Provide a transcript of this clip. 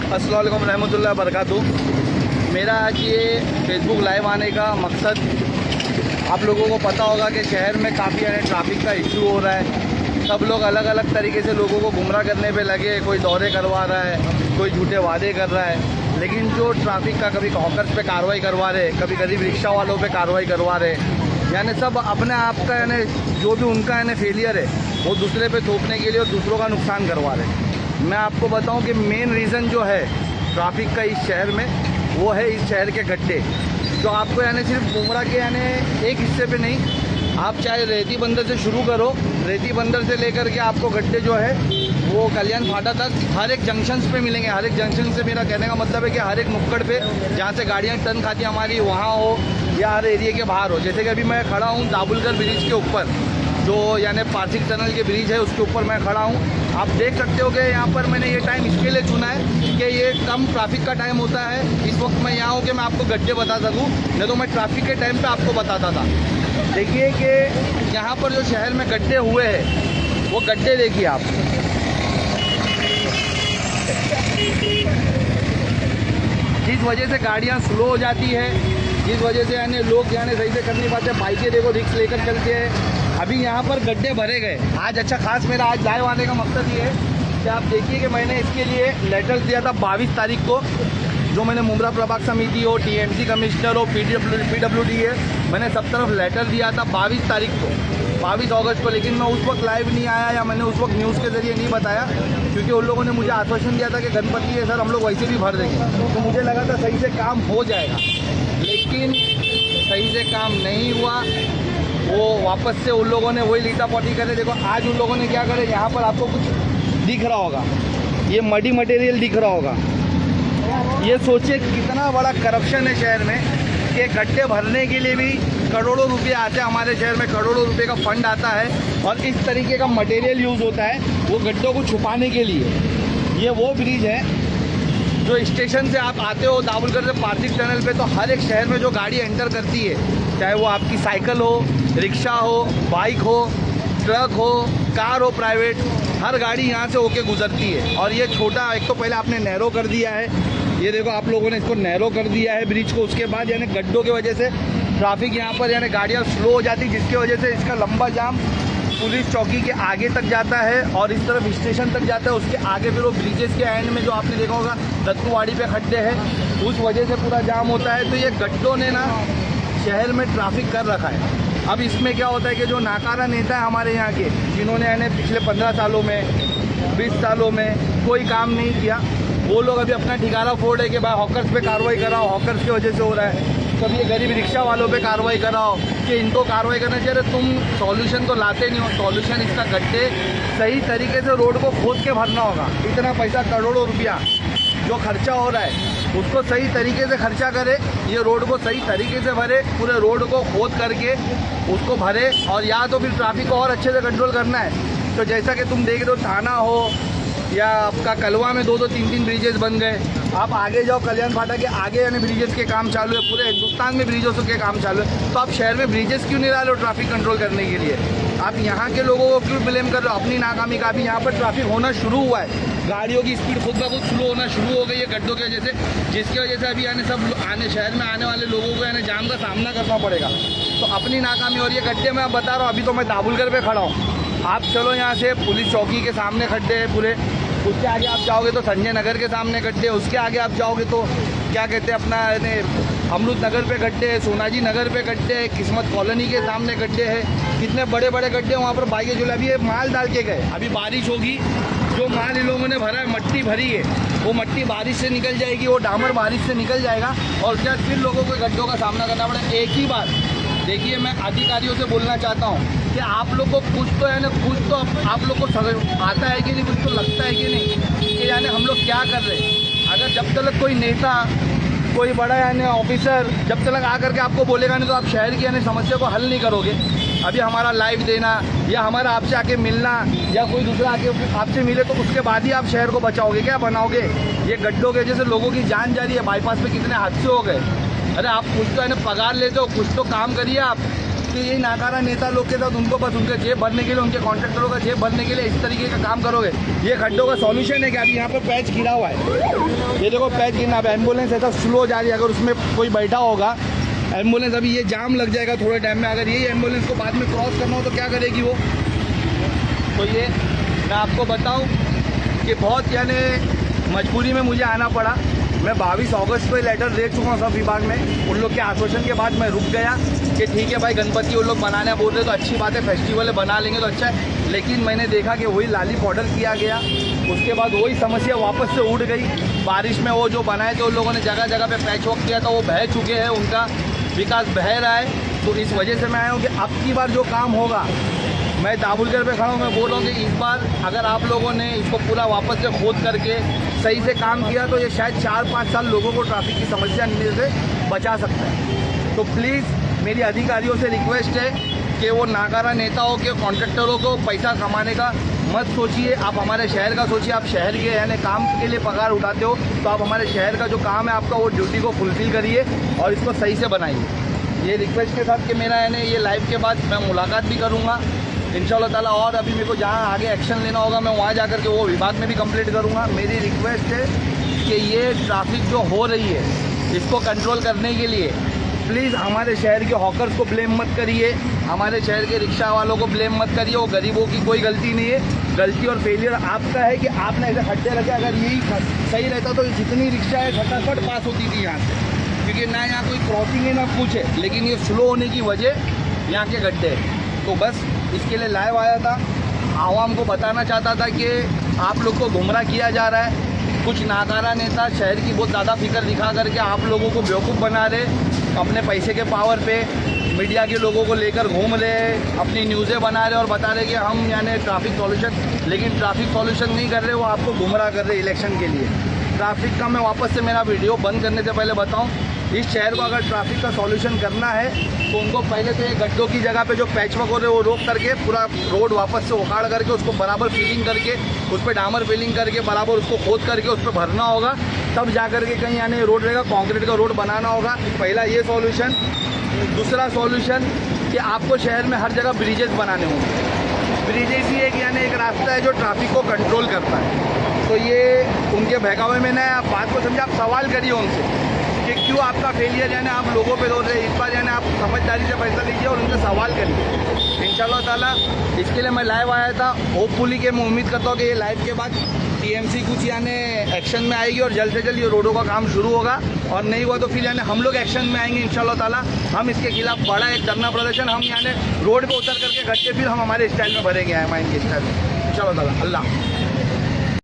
अस्सलाम वालेकुम रहमतुल्लाह बरकातुहू। मेरा आज ये फेसबुक लाइव आने का मकसद, आप लोगों को पता होगा कि शहर में काफ़ी ट्रैफिक का इशू हो रहा है। सब लोग अलग अलग तरीके से लोगों को गुमराह करने पे लगे, कोई दौरे करवा रहा है, कोई झूठे वादे कर रहा है। लेकिन जो ट्रैफिक का कभी हॉकर्स पे कार्रवाई करवा रहे, कभी गरीब रिक्शा वालों पे कार्रवाई करवा रहे, यानी सब अपने आप का जो भी उनका फेलियर है वो दूसरे पे थोपने के लिए और दूसरों का नुकसान करवा रहे। मैं आपको बताऊं कि मेन रीज़न जो है ट्रैफिक का इस शहर में, वो है इस शहर के गड्ढे। जो आपको सिर्फ गुमराह के एक हिस्से पे नहीं, आप चाहे रेती बंदर से शुरू करो, रेती बंदर से लेकर के आपको गड्ढे जो है वो कल्याण फाटा तक हर एक जंक्शंस पे मिलेंगे। हर एक जंक्शन से मेरा कहने का मतलब है कि हर एक नुक्कड़ पे जहाँ से गाड़ियाँ टर्न खाती हमारी वहाँ हो या हर एरिया के बाहर हो। जैसे कि अभी मैं खड़ा हूँ दाबुलकर ब्रिज के ऊपर, जो पार्सिक टनल के ब्रिज है उसके ऊपर मैं खड़ा हूँ। आप देख सकते हो कि यहाँ पर मैंने ये टाइम इसके लिए चुना है कि ये कम ट्रैफिक का टाइम होता है। इस वक्त मैं यहाँ हूँ कि मैं आपको गड्ढे बता सकूँ, नहीं तो मैं ट्रैफिक के टाइम पे आपको बताता था। देखिए कि यहाँ पर जो शहर में गड्ढे हुए हैं, वो गड्ढे देखिए आप, जिस वजह से गाड़ियाँ स्लो हो जाती है, जिस वजह से लोग सही से कर नहीं पाते। बाइकें देखो रिक्स लेकर चलते हैं। अभी यहाँ पर गड्ढे भरे गए। आज खास मेरा आज लाइव आने का मकसद ये है कि आप देखिए कि मैंने इसके लिए लेटर दिया था 22 तारीख को। जो मैंने मुमरा प्रभाग समिति हो, टीएमसी कमिश्नर हो, पीडब्ल्यूडी है, मैंने सब तरफ लेटर दिया था 22 तारीख को, 22 अगस्त को। लेकिन मैं उस वक्त लाइव नहीं आया या मैंने उस वक्त न्यूज़ के ज़रिए नहीं बताया, क्योंकि उन लोगों ने मुझे आश्वासन दिया था कि गणपति है सर, हम लोग वैसे भी भर देंगे। तो मुझे लगा था सही से काम हो जाएगा, लेकिन सही से काम नहीं हुआ। वो वापस से उन लोगों ने वही लीटा पॉटी करे। देखो आज उन लोगों ने क्या करे, यहाँ पर आपको कुछ दिख रहा होगा, ये मडी मटेरियल दिख रहा होगा। ये सोचिए कितना बड़ा करप्शन है शहर में कि गड्ढे भरने के लिए भी करोड़ों रुपए आते हैं। हमारे शहर में करोड़ों रुपए का फंड आता है और इस तरीके का मटेरियल यूज़ होता है वो गड्ढों को छुपाने के लिए। ये वो ब्रिज है जो स्टेशन से आप आते हो दाबुलकर से पार्सिक टनल पे, तो हर एक शहर में जो गाड़ी एंटर करती है, चाहे वो आपकी साइकिल हो, रिक्शा हो, बाइक हो, ट्रक हो, कार हो प्राइवेट, हर गाड़ी यहाँ से होके गुजरती है। और ये छोटा, एक तो पहले आपने नैरो कर दिया है, ये देखो आप लोगों ने इसको नैरो कर दिया है ब्रिज को। उसके बाद गड्ढों की वजह से ट्रैफिक यहाँ पर गाड़ियाँ स्लो हो जाती, जिसकी वजह से इसका लंबा जाम पुलिस चौकी के आगे तक जाता है और इस तरफ स्टेशन तक जाता है। उसके आगे फिर वो ब्रिजेस के एंड में जो आपने देखा होगा दत्तूवाड़ी पे खड्डे हैं, उस वजह से पूरा जाम होता है। तो ये गड्ढों ने शहर में ट्रैफिक कर रखा है। अब इसमें क्या होता है कि जो नाकारा नेता है हमारे यहाँ के, जिन्होंने पिछले 15 सालों में 20 सालों में कोई काम नहीं किया, वो लोग अभी अपना ठिकाना फोड़ है कि भाई हॉकर्स पे कार्रवाई कराओ, हॉकर्स की वजह से हो रहा है। कभी ये गरीब रिक्शा वालों पे कार्रवाई कराओ कि इनको कार्रवाई करना चाहिए। तुम सॉल्यूशन तो लाते नहीं हो। सॉल्यूशन इसका गड्ढे सही तरीके से रोड को खोद के भरना होगा। इतना पैसा करोड़ों रुपया जो खर्चा हो रहा है उसको सही तरीके से खर्चा करे, ये रोड को सही तरीके से भरे, पूरे रोड को खोद करके उसको भरे। और या तो फिर ट्रैफिक को और अच्छे से कंट्रोल करना है तो जैसा कि तुम देख रहे हो थाना हो या आपका कलवा में 2-2, 3-3 ब्रिजेस बन गए। आप आगे जाओ कल्याण फाटा के आगे ब्रिजेस के काम चालू है। पूरे हिंदुस्तान में ब्रिजेस के काम चालू है। तो आप शहर में ब्रिजेस क्यों नहीं डालो ट्रैफिक कंट्रोल करने के लिए? आप यहाँ के लोगों को क्यों ब्लेम कर रहे हो अपनी नाकामी का? अभी यहाँ पर ट्रैफिक होना शुरू हुआ है, गाड़ियों की स्पीड खुद ब खुद स्लो होना शुरू हो गई है गड्ढों की वजह से, जिसकी वजह से अभी सब शहर में आने वाले लोगों को जाम का सामना करना पड़ेगा। तो अपनी नाकामी। और ये गड्ढे मैं बता रहा हूँ, अभी तो मैं दाबुलकर पे खड़ा हूँ, आप चलो यहाँ से पुलिस चौकी के सामने खड्डे हैं पूरे, उसके आगे आप जाओगे तो संजय नगर के सामने गड्ढे, उसके आगे आप जाओगे तो क्या कहते हैं अपना अमृत नगर पे गड्ढे है, सोनाजी नगर पे गड्ढे है, किस्मत कॉलोनी के सामने गड्ढे है। कितने बड़े बड़े गड्ढे वहाँ पर बाइकें जो अभी ये माल डाल के गए। अभी बारिश होगी, जो माल इन लोगों ने भरा है, मट्टी भरी है, वो मट्टी बारिश से निकल जाएगी, वो डामर बारिश से निकल जाएगा और क्या फिर लोगों को गड्ढों का सामना करना पड़ेगा। एक ही बात देखिए, मैं अधिकारियों से बोलना चाहता हूँ कि आप लोग को कुछ तो आप लोग को आता है कि नहीं, कुछ तो लगता है कि नहीं कि हम लोग क्या कर रहे हैं। अगर जब तक कोई नेता, कोई बड़ा ऑफिसर जब तक आकर के आपको बोलेगा नहीं, तो आप शहर की समस्या को हल नहीं करोगे। अभी हमारा लाइव देना या हमारा आपसे आके मिलना या कोई दूसरा आके आपसे मिले तो उसके बाद ही आप शहर को बचाओगे, क्या बनाओगे? ये गड्ढों के वजह से लोगों की जान जा रही है। बाईपास पे कितने हादसे हो गए। अरे आप कुछ तो पगार लेते हो, कुछ तो काम करिए आप। तो यही नाकारा नेता लोग के साथ उनको बस उनके जेब भरने के लिए, उनके कॉन्ट्रैक्टरों का जेब भरने के लिए इस तरीके का काम करोगे। ये खड्डों का सॉल्यूशन है कि अभी यहाँ पर पैच गिरा हुआ है, ये देखो पैच गिरना। अब एम्बुलेंस ऐसा स्लो जा रही है, अगर उसमें कोई बैठा होगा एम्बुलेंस, अभी ये जाम लग जाएगा थोड़े टाइम में। अगर यही एम्बुलेंस को बाद में क्रॉस करना हो तो क्या करेगी वो। तो ये मैं आपको बताऊं कि बहुत यानी मजबूरी में मुझे आना पड़ा। मैं 22 अगस्त पे लेटर दे चुका हूँ सब विभाग में। उन लोग के आश्वासन के बाद मैं रुक गया कि ठीक है भाई, गणपति वो लोग बनाने बोल रहे तो अच्छी बात है, फेस्टिवल बना लेंगे तो अच्छा है। लेकिन मैंने देखा कि वही लाली पाउडर किया गया, उसके बाद वही समस्या वापस से उड़ गई। बारिश में वो जो बनाए थे उन लोगों ने जगह जगह पे पैच वर्क किया था, वो बह चुके हैं, उनका विकास बह रहा है। तो इस वजह से मैं आया हूँ कि अब की बार जो काम होगा, मैं दाबुलकर पे खड़ा हूँ, मैं बोल रहा हूँ कि इस बार अगर आप लोगों ने इसको पूरा वापस से खोद करके सही से काम किया तो ये शायद 4-5 साल लोगों को ट्रैफिक की समस्या में से बचा सकता है। तो प्लीज़ मेरी अधिकारियों से रिक्वेस्ट है कि वो नाकारा नेताओं के कॉन्ट्रैक्टरों को पैसा कमाने का मत सोचिए, आप हमारे शहर का सोचिए। आप शहर के यानी काम के लिए पगार उठाते हो तो आप हमारे शहर का जो काम है आपका, वो ड्यूटी को फुलफिल करिए और इसको सही से बनाइए। ये रिक्वेस्ट के साथ कि मेरा यानी ये लाइव के बाद मैं मुलाकात भी करूँगा इंशाल्लाह ताला, और अभी मेरे को जहाँ आगे एक्शन लेना होगा मैं वहाँ जाकर के वो विभाग में भी कंप्लीट करूँगा। मेरी रिक्वेस्ट है कि ये ट्रैफिक जो हो रही है इसको कंट्रोल करने के लिए प्लीज़ हमारे शहर के हॉकर्स को ब्लेम मत करिए, हमारे शहर के रिक्शा वालों को ब्लेम मत करिए। वो गरीबों की कोई गलती नहीं है, गलती और फेलियर आपका है कि आपने ऐसे खड्डे रखे। अगर यही सही रहता तो जितनी रिक्शा है फटाफट पास होती थी यहाँ से, क्योंकि ना यहाँ कोई क्रॉसिंग है ना कुछ है। लेकिन ये स्लो होने की वजह यहाँ के गड्ढे हैं। तो बस इसके लिए लाइव आया था, आवाम को बताना चाहता था कि आप लोग को गुमराह किया जा रहा है। कुछ नाकारा नेता शहर की बहुत ज़्यादा फिक्र दिखा करके आप लोगों को बेवकूफ़ बना रहे, अपने पैसे के पावर पे मीडिया के लोगों को लेकर घूम रहे, अपनी न्यूज़ें बना रहे और बता रहे कि हम यानी ट्रैफिक सॉल्यूशन, लेकिन ट्रैफिक सॉल्यूशन नहीं कर रहे, वो आपको गुमराह कर रहे इलेक्शन के लिए। ट्रैफिक का मैं वापस से मेरा वीडियो बंद करने से पहले बताऊं, इस शहर को अगर ट्रैफिक का सॉल्यूशन करना है तो उनको पहले तो ये गड्ढों की जगह पे जो पैच वर्क हो रहे हैं वो रोक करके पूरा रोड वापस से उखाड़ करके उसको बराबर फिलिंग करके उस पर डामर फिलिंग करके बराबर उसको खोद करके उस पर भरना होगा, तब जा करके कहीं यानी रोड रहेगा, कॉन्क्रीट का रोड बनाना होगा। पहला ये सॉल्यूशन। दूसरा सॉल्यूशन कि आपको शहर में हर जगह ब्रिजेस बनाने होंगे। ब्रिजेस ही एक यानी एक रास्ता है जो ट्रैफिक को कंट्रोल करता है। तो ये उनके बहकावे में ना आप बात को समझे, आप सवाल करिए उनसे कि क्यों आपका फेलियर यानी आप लोगों पे दो रहे। इस बार यानी आप समझदारी से फैसला लीजिए और उनसे सवाल करिए इंशाल्लाह ताला। इसके लिए मैं लाइव आया था, होपफुली कि मैं उम्मीद करता हूँ कि ये लाइव के बाद टीएमसी कुछ यानी एक्शन में आएगी और जल्द से जल्द ये रोडों का काम शुरू होगा, और नहीं हुआ तो फिर यानी हम लोग एक्शन में आएंगे इंशाल्लाह ताला। हम इसके खिलाफ बड़ा एक धरना प्रदर्शन, हम यानी रोड पे उतर करके गड्ढे फिर हम हमारे स्टाइल में भरेंगे, आए माइन के स्टाइल में इंशाल्लाह ताला। अल्लाह।